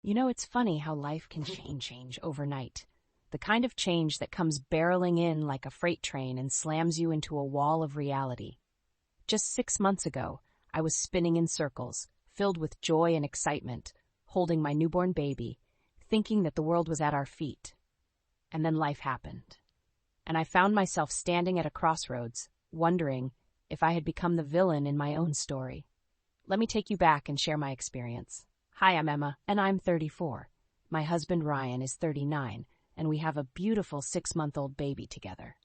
It's funny how life can change overnight. The kind of change that comes barreling in like a freight train and slams you into a wall of reality. Just 6 months ago, I was spinning in circles, filled with joy and excitement, holding my newborn baby, thinking that the world was at our feet. And then life happened. And I found myself standing at a crossroads, wondering if I had become the villain in my own story. Let me take you back and share my experience. Hi, I'm Emma, and I'm 34. My husband Ryan is 39, and we have a beautiful 6-month-old baby together.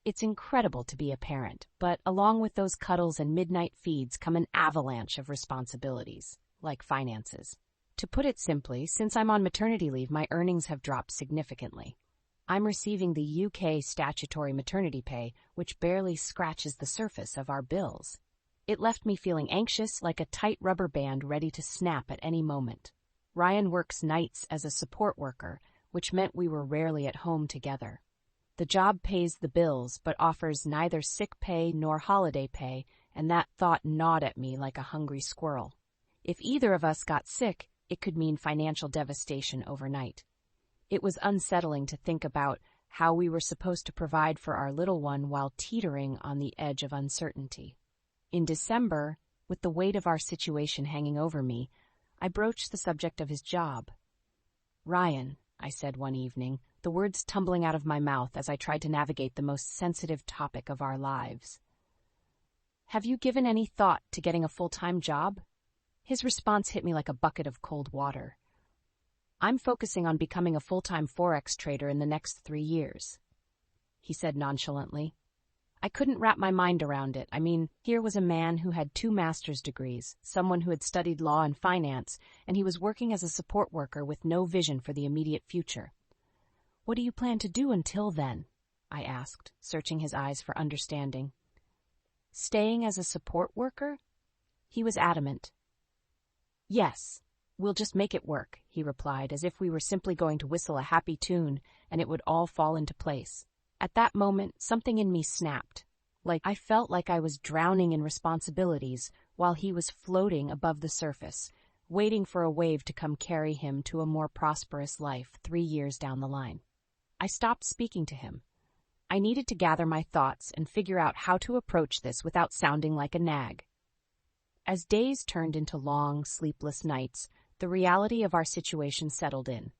It's incredible to be a parent, but along with those cuddles and midnight feeds come an avalanche of responsibilities, like finances. To put it simply, since I'm on maternity leave, my earnings have dropped significantly. I'm receiving the UK statutory maternity pay, which barely scratches the surface of our bills. It left me feeling anxious, like a tight rubber band ready to snap at any moment. Ryan works nights as a support worker, which meant we were rarely at home together. The job pays the bills, but offers neither sick pay nor holiday pay, and that thought gnawed at me like a hungry squirrel. If either of us got sick, it could mean financial devastation overnight. It was unsettling to think about how we were supposed to provide for our little one while teetering on the edge of uncertainty. In December, with the weight of our situation hanging over me, I broached the subject of his job. "Ryan," I said one evening, the words tumbling out of my mouth as I tried to navigate the most sensitive topic of our lives. "Have you given any thought to getting a full-time job?" His response hit me like a bucket of cold water. "I'm focusing on becoming a full-time forex trader in the next 3 years," he said nonchalantly. I couldn't wrap my mind around it. Here was a man who had 2 master's degrees, someone who had studied law and finance, and he was working as a support worker with no vision for the immediate future. "What do you plan to do until then?" I asked, searching his eyes for understanding. "Staying as a support worker?" He was adamant. "Yes, we'll just make it work," he replied, as if we were simply going to whistle a happy tune and it would all fall into place. At that moment, something in me snapped. I felt like I was drowning in responsibilities while he was floating above the surface, waiting for a wave to come carry him to a more prosperous life 3 years down the line. I stopped speaking to him. I needed to gather my thoughts and figure out how to approach this without sounding like a nag. As days turned into long, sleepless nights, the reality of our situation settled in.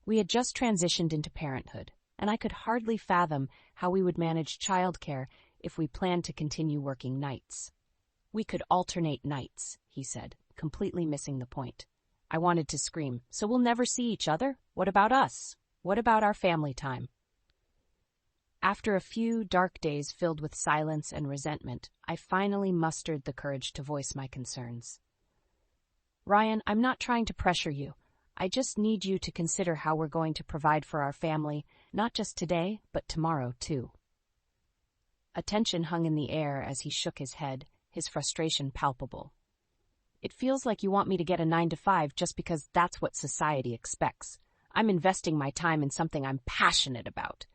We had just transitioned into parenthood, and I could hardly fathom how we would manage childcare if we planned to continue working nights. "We could alternate nights," he said, completely missing the point. I wanted to scream, "So we'll never see each other? What about us? What about our family time?" After a few dark days filled with silence and resentment, I finally mustered the courage to voice my concerns. "Ryan, I'm not trying to pressure you. I just need you to consider how we're going to provide for our family, not just today, but tomorrow, too." A tension hung in the air as he shook his head, his frustration palpable. "It feels like you want me to get a 9-to-5 just because that's what society expects. I'm investing my time in something I'm passionate about.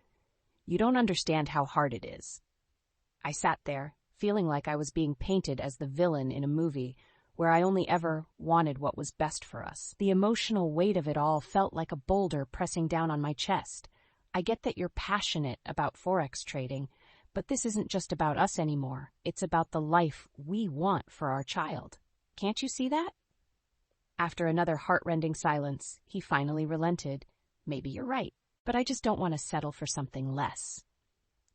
You don't understand how hard it is." I sat there, feeling like I was being painted as the villain in a movie where I only ever wanted what was best for us. The emotional weight of it all felt like a boulder pressing down on my chest. "I get that you're passionate about forex trading, but this isn't just about us anymore. It's about the life we want for our child. Can't you see that?" After another heart-rending silence, he finally relented. "Maybe you're right, but I just don't want to settle for something less."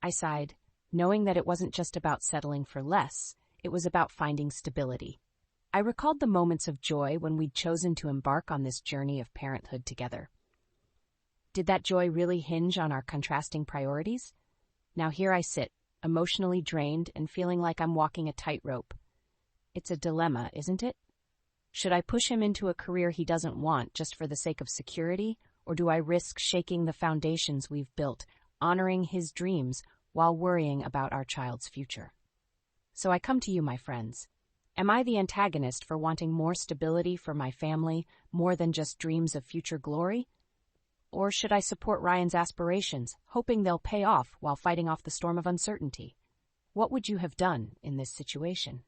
I sighed, knowing that it wasn't just about settling for less, it was about finding stability. I recalled the moments of joy when we'd chosen to embark on this journey of parenthood together. Did that joy really hinge on our contrasting priorities? Now here I sit, emotionally drained and feeling like I'm walking a tightrope. It's a dilemma, isn't it? Should I push him into a career he doesn't want just for the sake of security, or do I risk shaking the foundations we've built, honoring his dreams while worrying about our child's future? So I come to you, my friends. Am I the antagonist for wanting more stability for my family, more than just dreams of future glory? Or should I support Ryan's aspirations, hoping they'll pay off while fighting off the storm of uncertainty? What would you have done in this situation?